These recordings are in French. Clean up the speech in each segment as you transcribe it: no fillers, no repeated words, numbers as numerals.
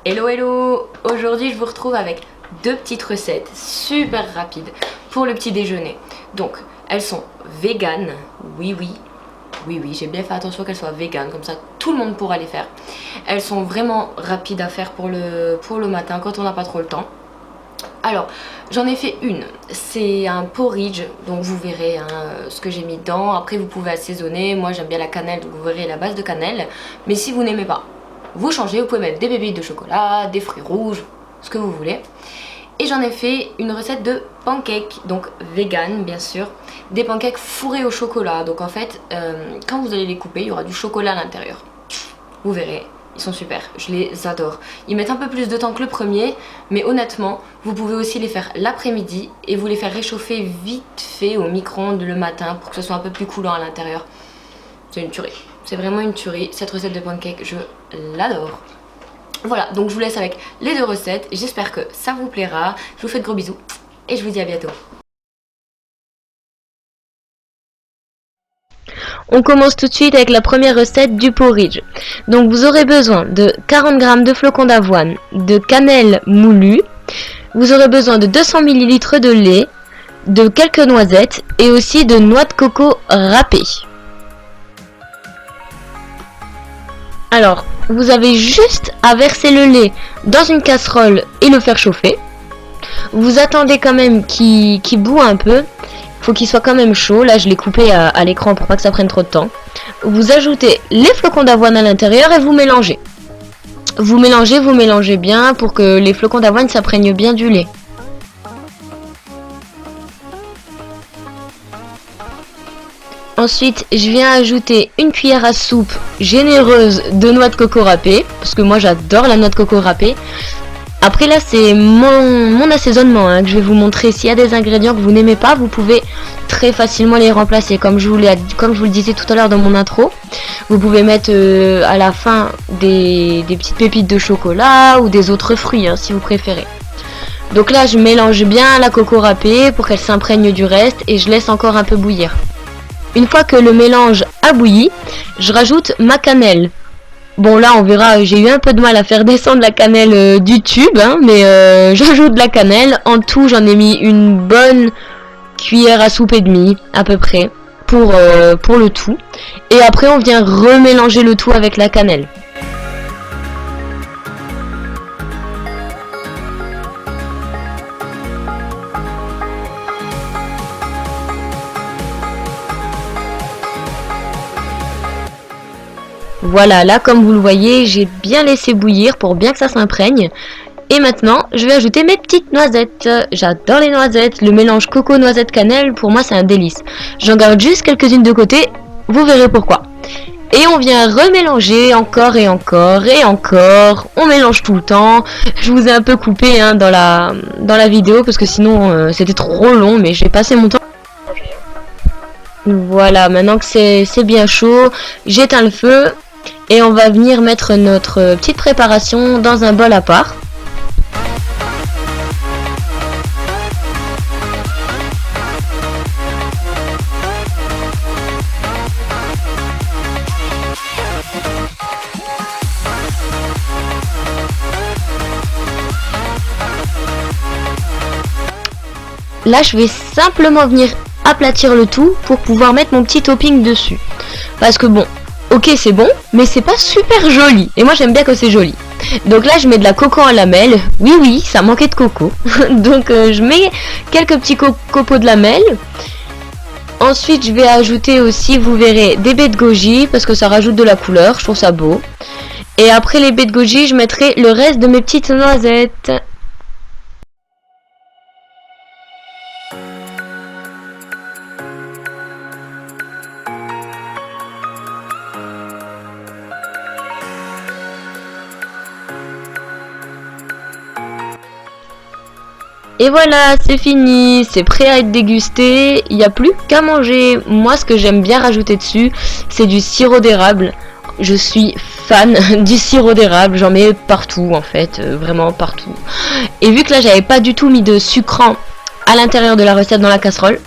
Hello hello. Aujourd'hui je vous retrouve avec deux petites recettes super rapides pour le petit déjeuner. Donc elles sont véganes, oui j'ai bien fait attention qu'elles soient véganes, comme ça tout le monde pourra les faire. Elles sont vraiment rapides à faire pour le matin quand on n'a pas trop le temps. Alors j'en ai fait une, c'est un porridge, donc vous verrez ce que j'ai mis dedans. Après vous pouvez assaisonner, moi j'aime bien la cannelle, donc vous verrez la base de cannelle. Mais si vous n'aimez pas, vous changez, vous pouvez mettre des pépites de chocolat, des fruits rouges, ce que vous voulez. Et j'en ai fait une recette de pancakes, donc vegan bien sûr. Des pancakes fourrés au chocolat, donc en fait quand vous allez les couper, il y aura du chocolat à l'intérieur. Vous verrez, ils sont super, je les adore. Ils mettent un peu plus de temps que le premier, mais honnêtement, vous pouvez aussi les faire l'après-midi et vous les faire réchauffer vite fait au micro-ondes le matin pour que ce soit un peu plus coulant à l'intérieur. C'est une tuerie, c'est vraiment une tuerie. Cette recette de pancakes, je l'adore. Voilà, donc je vous laisse avec les deux recettes. J'espère que ça vous plaira. Je vous fais de gros bisous et je vous dis à bientôt. On commence tout de suite avec la première recette du porridge. Donc vous aurez besoin de 40 g de flocons d'avoine, de cannelle moulue, vous aurez besoin de 200 ml de lait, de quelques noisettes et aussi de noix de coco râpées. Alors, vous avez juste à verser le lait dans une casserole et le faire chauffer. Vous attendez quand même qu'il bout un peu. Faut qu'il soit quand même chaud. Là, je l'ai coupé à l'écran pour pas que ça prenne trop de temps. Vous ajoutez les flocons d'avoine à l'intérieur et vous mélangez. Vous mélangez bien pour que les flocons d'avoine s'imprègnent bien du lait. Ensuite, je viens ajouter une cuillère à soupe généreuse de noix de coco râpée, parce que moi j'adore la noix de coco râpée. Après là, c'est mon assaisonnement que je vais vous montrer. S'il y a des ingrédients que vous n'aimez pas, vous pouvez très facilement les remplacer. Comme je vous le disais tout à l'heure dans mon intro, vous pouvez mettre à la fin des petites pépites de chocolat ou des autres fruits si vous préférez. Donc là, je mélange bien la coco râpée pour qu'elle s'imprègne du reste et je laisse encore un peu bouillir. Une fois que le mélange a bouilli, je rajoute ma cannelle. Bon là on verra, j'ai eu un peu de mal à faire descendre la cannelle du tube, mais j'ajoute de la cannelle. En tout j'en ai mis une bonne cuillère à soupe et demie à peu près pour le tout. Et après on vient remélanger le tout avec la cannelle. Voilà, là comme vous le voyez, j'ai bien laissé bouillir pour bien que ça s'imprègne. Et maintenant, je vais ajouter mes petites noisettes. J'adore les noisettes. Le mélange coco-noisette-cannelle, pour moi, c'est un délice. J'en garde juste quelques-unes de côté. Vous verrez pourquoi. Et on vient remélanger encore et encore et encore. On mélange tout le temps. Je vous ai un peu coupé dans la vidéo parce que sinon, c'était trop long. Mais j'ai passé mon temps. Voilà, maintenant que c'est bien chaud, j'éteins le feu. Et on va venir mettre notre petite préparation dans un bol à part. Là, je vais simplement venir aplatir le tout pour pouvoir mettre mon petit topping dessus. Parce que bon, ok c'est bon, mais c'est pas super joli. Et moi j'aime bien que c'est joli. Donc là je mets de la coco en lamelles. Oui, ça manquait de coco. Donc je mets quelques petits copeaux de lamelles. Ensuite je vais ajouter aussi, vous verrez, des baies de goji. Parce que ça rajoute de la couleur, je trouve ça beau. Et après les baies de goji, je mettrai le reste de mes petites noisettes. Et voilà, c'est fini, c'est prêt à être dégusté, il n'y a plus qu'à manger. Moi, ce que j'aime bien rajouter dessus, c'est du sirop d'érable. Je suis fan du sirop d'érable, j'en mets partout en fait, vraiment partout. Et vu que là, j'avais pas du tout mis de sucrant à l'intérieur de la recette dans la casserole,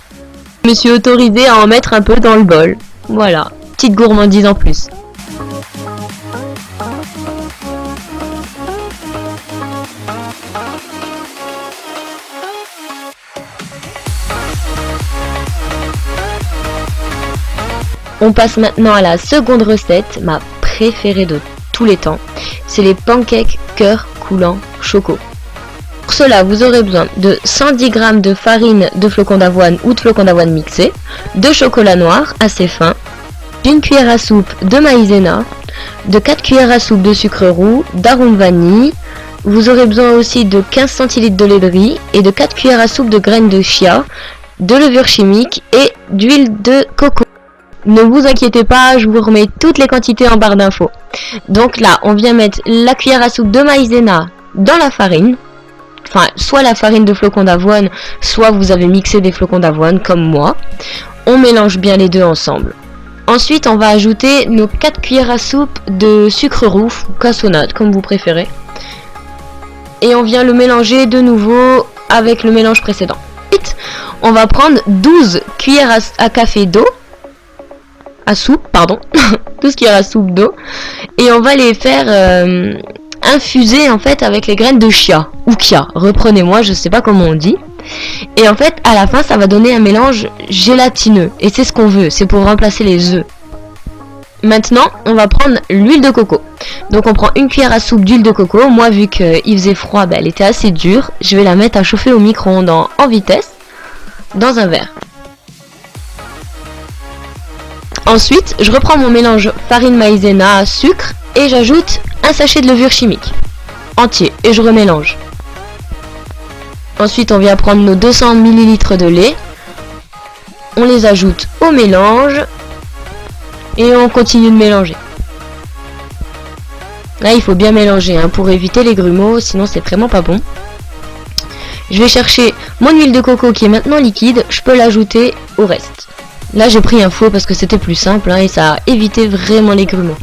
je me suis autorisée à en mettre un peu dans le bol. Voilà, petite gourmandise en plus. On passe maintenant à la seconde recette, ma préférée de tous les temps. C'est les pancakes cœur coulant choco. Pour cela, vous aurez besoin de 110 g de farine de flocons d'avoine ou de flocons d'avoine mixés, de chocolat noir assez fin, d'une cuillère à soupe de maïzena, de 4 cuillères à soupe de sucre roux, d'arôme vanille. Vous aurez besoin aussi de 15 centilitres de lait de riz et de 4 cuillères à soupe de graines de chia, de levure chimique et d'huile de coco. Ne vous inquiétez pas, je vous remets toutes les quantités en barre d'infos. Donc là, on vient mettre la cuillère à soupe de maïzena dans la farine. Enfin, soit la farine de flocons d'avoine, soit vous avez mixé des flocons d'avoine comme moi. On mélange bien les deux ensemble. Ensuite, on va ajouter nos 4 cuillères à soupe de sucre roux ou cassonade, comme vous préférez. Et on vient le mélanger de nouveau avec le mélange précédent. Ensuite, on va prendre 12 cuillères à café d'eau. À soupe, pardon. 12 cuillères à soupe d'eau. Et on va les faire infuser en fait avec les graines de chia. Ou kia, reprenez-moi, je sais pas comment on dit. Et en fait, à la fin, ça va donner un mélange gélatineux. Et c'est ce qu'on veut, c'est pour remplacer les œufs. Maintenant, on va prendre l'huile de coco. Donc on prend une cuillère à soupe d'huile de coco. Moi, vu qu'il faisait froid, elle était assez dure. Je vais la mettre à chauffer au micro-ondes en vitesse, dans un verre. Ensuite, je reprends mon mélange farine maïzena, sucre, et j'ajoute un sachet de levure chimique, entier, et je remélange. Ensuite, on vient prendre nos 200 ml de lait. On les ajoute au mélange. Et on continue de mélanger. Là, il faut bien mélanger pour éviter les grumeaux, sinon c'est vraiment pas bon. Je vais chercher mon huile de coco qui est maintenant liquide. Je peux l'ajouter au reste. Là, j'ai pris un fouet parce que c'était plus simple et ça a évité vraiment les grumeaux.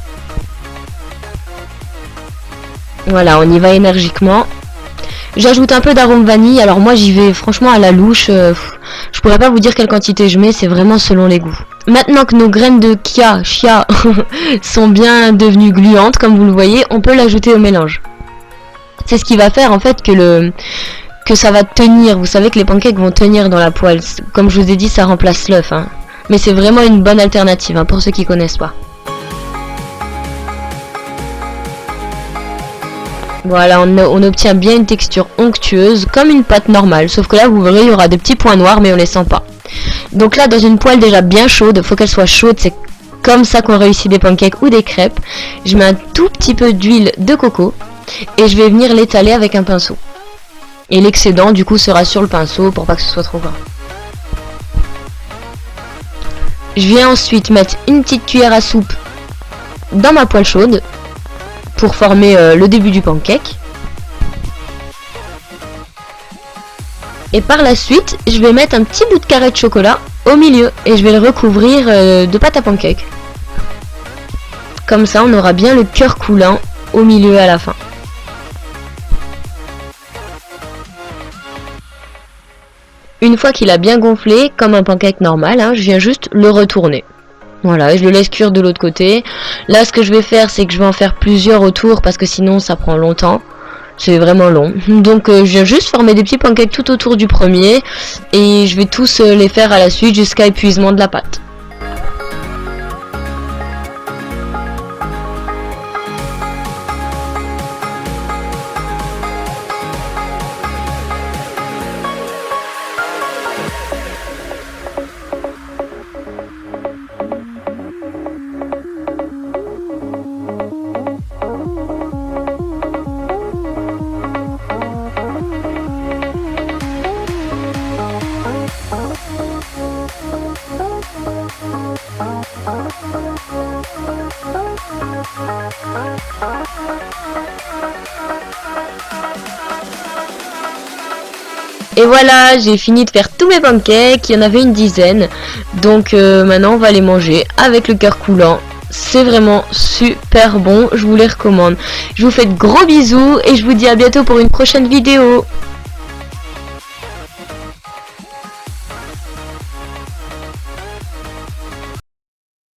Voilà, on y va énergiquement. J'ajoute un peu d'arôme vanille. Alors moi j'y vais franchement à la louche. Je pourrais pas vous dire quelle quantité je mets, c'est vraiment selon les goûts. Maintenant que nos graines de chia sont bien devenues gluantes, comme vous le voyez, on peut l'ajouter au mélange. C'est ce qui va faire en fait que ça va tenir. Vous savez que les pancakes vont tenir dans la poêle. Comme je vous ai dit, ça remplace l'œuf. Mais c'est vraiment une bonne alternative pour ceux qui connaissent pas. Voilà, on obtient bien une texture onctueuse, comme une pâte normale. Sauf que là, vous verrez, il y aura des petits points noirs, mais on les sent pas. Donc là, dans une poêle déjà bien chaude, il faut qu'elle soit chaude, c'est comme ça qu'on réussit des pancakes ou des crêpes. Je mets un tout petit peu d'huile de coco et je vais venir l'étaler avec un pinceau. Et l'excédent, du coup, sera sur le pinceau pour pas que ce soit trop gras. Je viens ensuite mettre une petite cuillère à soupe dans ma poêle chaude pour former le début du pancake. Et par la suite, je vais mettre un petit bout de carré de chocolat au milieu et je vais le recouvrir de pâte à pancake. Comme ça, on aura bien le cœur coulant au milieu à la fin. Une fois qu'il a bien gonflé, comme un pancake normal, je viens juste le retourner. Voilà, et je le laisse cuire de l'autre côté. Là, ce que je vais faire, c'est que je vais en faire plusieurs autour parce que sinon, ça prend longtemps. C'est vraiment long. Donc, je viens juste former des petits pancakes tout autour du premier. Et je vais tous les faire à la suite jusqu'à épuisement de la pâte. Et voilà, j'ai fini de faire tous mes pancakes, il y en avait une dizaine. Donc maintenant on va les manger avec le cœur coulant. C'est vraiment super bon, je vous les recommande. Je vous fais de gros bisous et je vous dis à bientôt pour une prochaine vidéo.